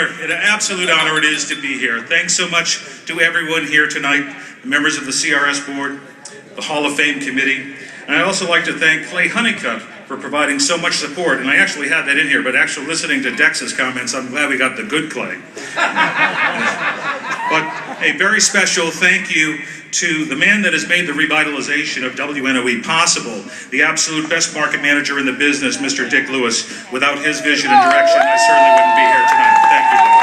an absolute honor it is to be here. Thanks so much to everyone here tonight, the members of the CRS board, the Hall of Fame committee. And I'd also like to thank Clay Honeycutt for providing so much support. And I actually had that in here, but actually listening to Dex's comments, I'm glad we got the good Clay. But a very special thank you to the man that has made the revitalization of WNOE possible, the absolute best market manager in the business, Mr. Dick Lewis. Without his vision and direction, I certainly wouldn't be here tonight. Thank you, Dick.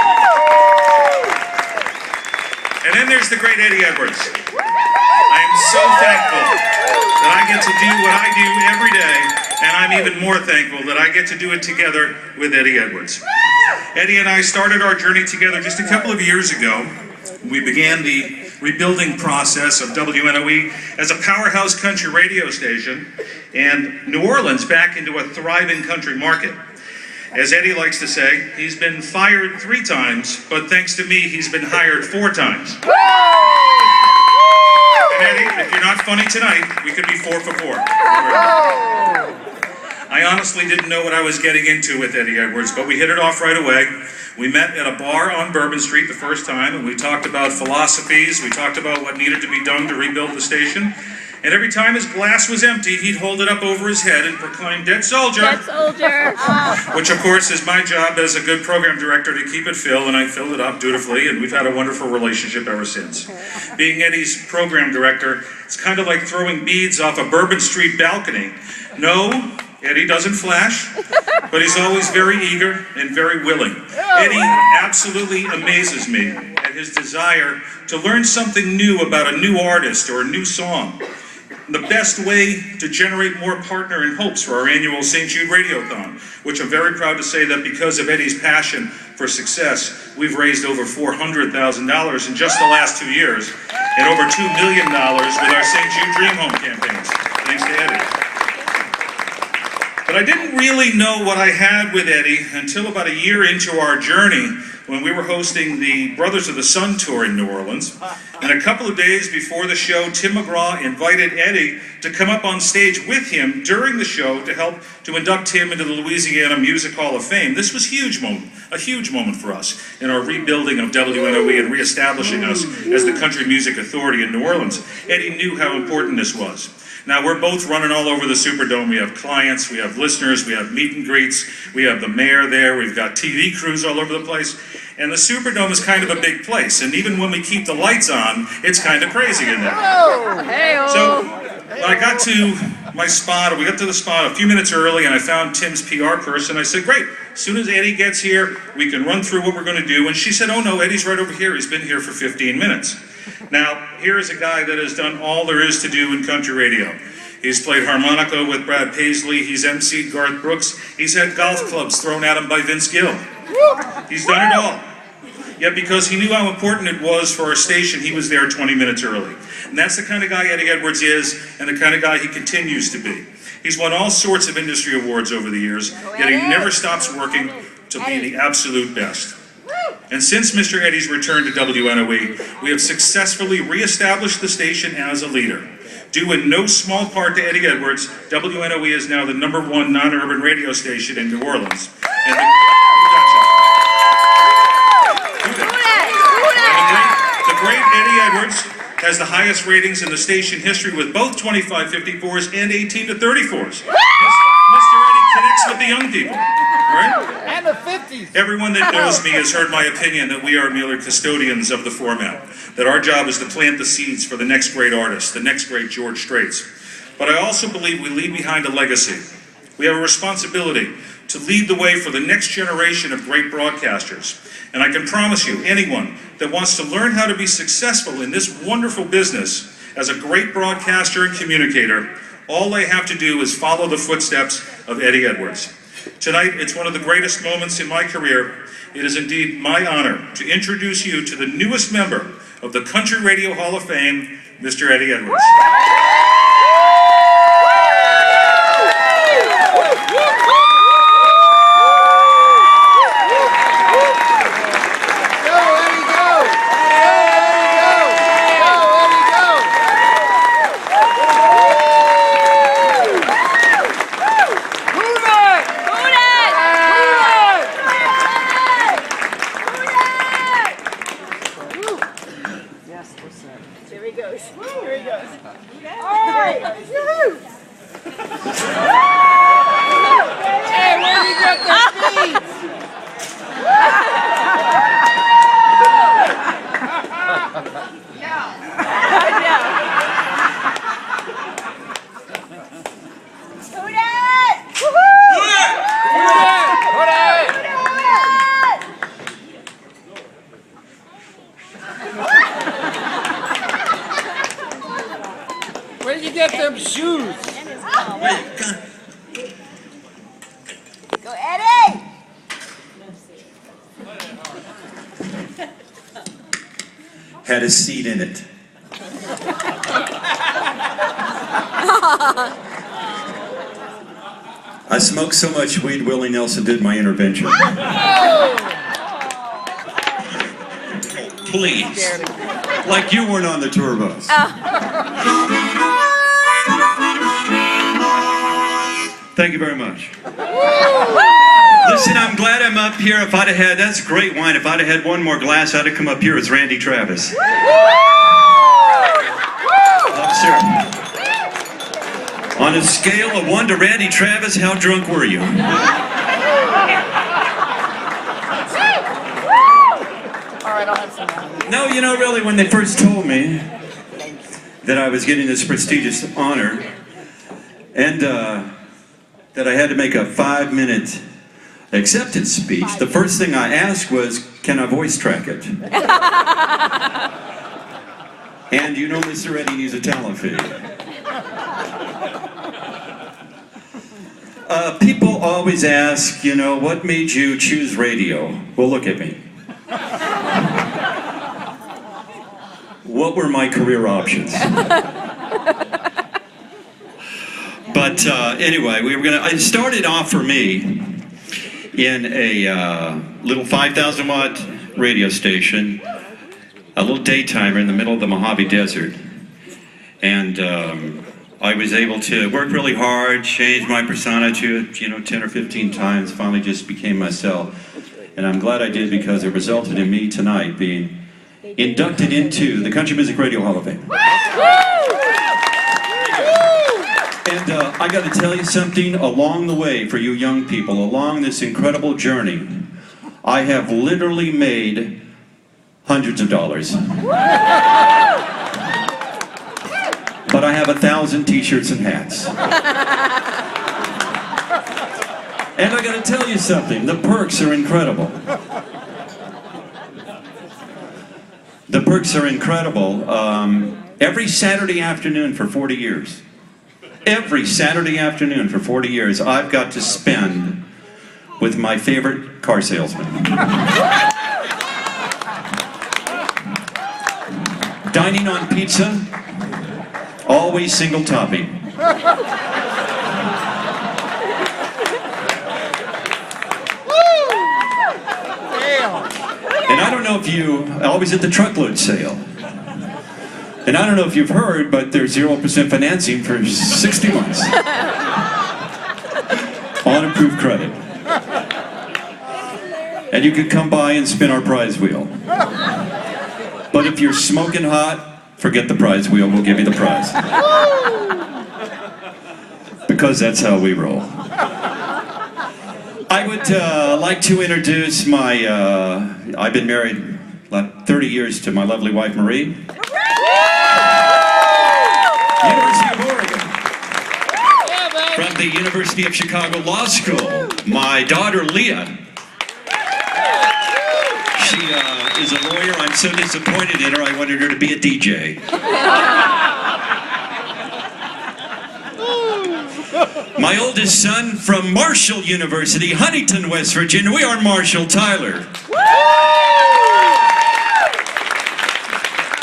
And then there's the great Eddie Edwards. I am so thankful that I get to do what I do every day, and I'm even more thankful that I get to do it together with Eddie Edwards. Eddie and I started our journey together just a couple of years ago. We began the rebuilding process of WNOE as a powerhouse country radio station and New Orleans back into a thriving country market. As Eddie likes to say, he's been fired 3 times, but thanks to me, he's been hired 4 times. And Eddie, if you're not funny tonight, we could be 4 for 4. I honestly didn't know what I was getting into with Eddie Edwards, but we hit it off right away. We met at a bar on Bourbon Street the first time, and we talked about philosophies, we talked about what needed to be done to rebuild the station. And every time his glass was empty, he'd hold it up over his head and proclaim, "Dead soldier!" Dead soldier! Which, of course, is my job as a good program director to keep it filled, and I filled it up dutifully, and we've had a wonderful relationship ever since. Being Eddie's program director, it's kind of like throwing beads off a Bourbon Street balcony. No, Eddie doesn't flash, but he's always very eager and very willing. Eddie absolutely amazes me at his desire to learn something new about a new artist or a new song. The best way to generate more partner and hopes for our annual St. Jude Radiothon, which I'm very proud to say that because of Eddie's passion for success, we've raised over $400,000 in just the last 2 years, and over $2 million with our St. Jude Dream Home campaigns, thanks to Eddie. But I didn't really know what I had with Eddie until about a year into our journey when we were hosting the Brothers of the Sun tour in New Orleans. And a couple of days before the show, Tim McGraw invited Eddie to come up on stage with him during the show to help to induct him into the Louisiana Music Hall of Fame. This was a huge moment for us in our rebuilding of WNOE and reestablishing us as the country music authority in New Orleans. Eddie knew how important this was. Now, we're both running all over the Superdome. We have clients, we have listeners, we have meet and greets, we have the mayor there, we've got TV crews all over the place. And the Superdome is kind of a big place, and even when we keep the lights on, it's kind of crazy in there. So, when I got to my spot, or we got to the spot a few minutes early, and I found Tim's PR person. I said, great, as soon as Eddie gets here, we can run through what we're going to do. And she said, oh no, Eddie's right over here. He's been here for 15 minutes. Now, here's a guy that has done all there is to do in country radio. He's played harmonica with Brad Paisley. He's emceed Garth Brooks. He's had golf clubs thrown at him by Vince Gill. He's done it all. Yet because he knew how important it was for our station, he was there 20 minutes early. And that's the kind of guy Eddie Edwards is, and the kind of guy he continues to be. He's won all sorts of industry awards over the years, yet he never stops working to be the absolute best. And since Mr. Eddie's return to WNOE, we have successfully reestablished the station as a leader. Due in no small part to Eddie Edwards, WNOE is now the #1 non-urban radio station in New Orleans. And the great Eddie Edwards has the highest ratings in the station history with both 2554s and 18-34s. Mr. Eddie connects with the young people, right? And the 50s. Everyone that knows me has heard my opinion that we are merely custodians of the format, that our job is to plant the seeds for the next great artist, the next great George Straits. But I also believe we leave behind a legacy. We have a responsibility to lead the way for the next generation of great broadcasters. And I can promise you, anyone that wants to learn how to be successful in this wonderful business as a great broadcaster and communicator, all they have to do is follow the footsteps of Eddie Edwards. Tonight, it's one of the greatest moments in my career. It is indeed my honor to introduce you to the newest member of the Country Radio Hall of Fame, Mr. Eddie Edwards. had a seed in it. I smoked so much weed, Willie Nelson did my intervention. Please. Like you weren't on the tour bus. Thank you very much. Listen, I'm glad I'm up here. If I'd have had, that's great wine. If I'd have had one more glass, I'd have come up here as Randy Travis. Sir. On a scale of 1 to Randy Travis, how drunk were you? No, you know, really, when they first told me that I was getting this prestigious honor and that I had to make a 5-minute acceptance speech, the first thing I asked was, can I voice track it? And you know Mr. Eddie needs a talent fee. People always ask, you know, what made you choose radio? Well, look at me. What were my career options? But anyway, it started off for me in a little 5,000 watt radio station, a little daytimer in the middle of the Mojave Desert. And I was able to work really hard, change my persona to it, 10 or 15 times, finally just became myself. And I'm glad I did because it resulted in me tonight being inducted into the Country Music Radio Hall of Fame. And I got to tell you something, along the way, for you young people, along this incredible journey, I have literally made hundreds of dollars. But I have 1,000 t-shirts and hats. And I got to tell you something, the perks are incredible. The perks are incredible. Every Saturday afternoon for 40 years. Every Saturday afternoon for 40 years, I've got to spend with my favorite car salesman. Dining on pizza, always single topping. And I don't know if always at the truckload sale. And I don't know if you've heard, but there's 0% financing for 60 months. On approved credit. And you can come by and spin our prize wheel. But if you're smoking hot, forget the prize wheel, we'll give you the prize. Because that's how we roll. I would like to introduce my, I've been married like 30 years to my lovely wife, Marie. University of Oregon. From the University of Chicago Law School, my daughter, Leah. She is a lawyer. I'm so disappointed in her, I wanted her to be a DJ. My oldest son from Marshall University, Huntington, West Virginia. We are Marshall Tyler.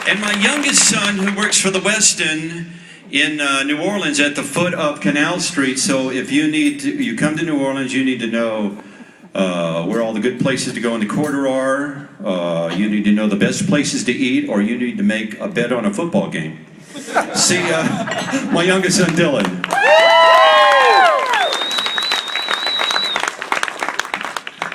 And my youngest son, who works for the Westin in New Orleans at the foot of Canal Street. So if you come to New Orleans, you need to know where all the good places to go in the corridor are. You need to know the best places to eat, or you need to make a bet on a football game. See, my youngest son, Dylan.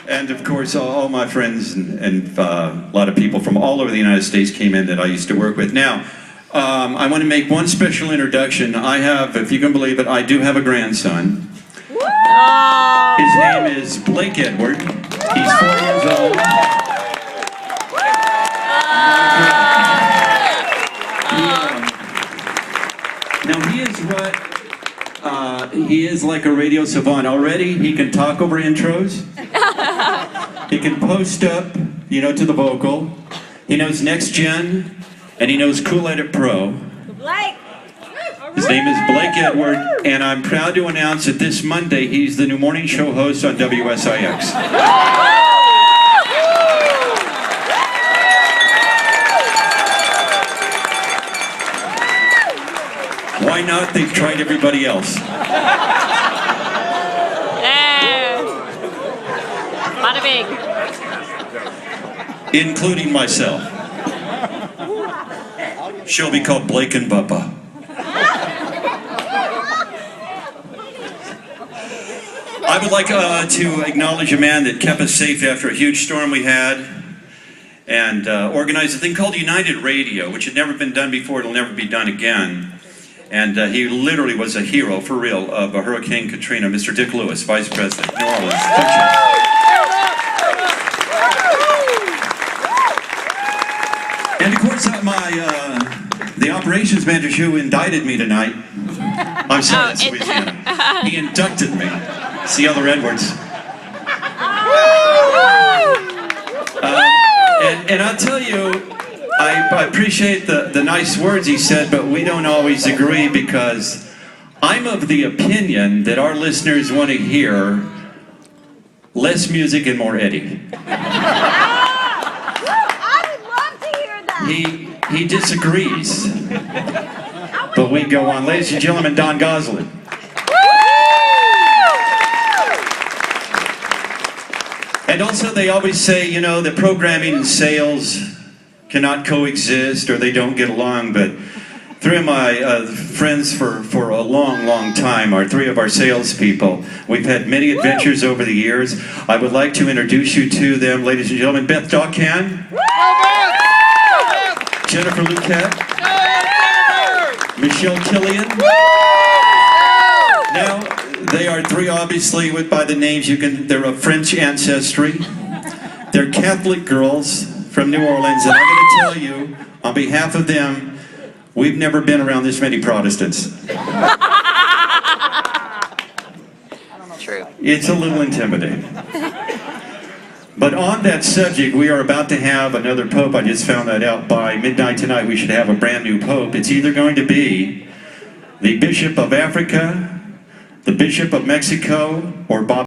And of course, all my friends and a lot of people from all over the United States came in that I used to work with. Now, I want to make one special introduction. I have, if you can believe it, I do have a grandson. His name is Blake Edward. He's 4 years old. Now he is he is like a radio savant. Already he can talk over intros. He can post up, to the vocal. He knows Next Gen, and he knows Cool Edit Pro. His name is Blake Edward, and I'm proud to announce that this Monday he's the new morning show host on WSIX. Why not? They've tried everybody else. Bada bing. Including myself. She'll be called Blake and Bubba. I would like to acknowledge a man that kept us safe after a huge storm we had and organized a thing called United Radio, which had never been done before. It'll never be done again. And he literally was a hero, for real, of Hurricane Katrina, Mr. Dick Lewis, Vice President, New Orleans. And of course, the operations manager who indicted me tonight, I'm sorry, that's Louisiana. He inducted me. It's the other Edwards. And I'll tell you, I appreciate the nice words he said, but we don't always agree because I'm of the opinion that our listeners want to hear less music and more Eddie. I would love to hear that. He disagrees. But we go on. Ladies and gentlemen, Don Gosselin. And also they always say, you know, that programming and sales cannot coexist or they don't get along, but three of my friends for a long, long time are three of our salespeople. We've had many adventures over the years. I would like to introduce you to them, ladies and gentlemen. Beth Dawkan, Jennifer Luquette, Michelle Killian. Now, they are three, obviously, by the names they're of French ancestry. They're Catholic girls from New Orleans, and I'm going to tell you, on behalf of them, we've never been around this many Protestants. True. It's a little intimidating. But on that subject, we are about to have another pope. I just found that out. By midnight tonight, we should have a brand new pope. It's either going to be the Bishop of Africa, the Bishop of Mexico, or Bob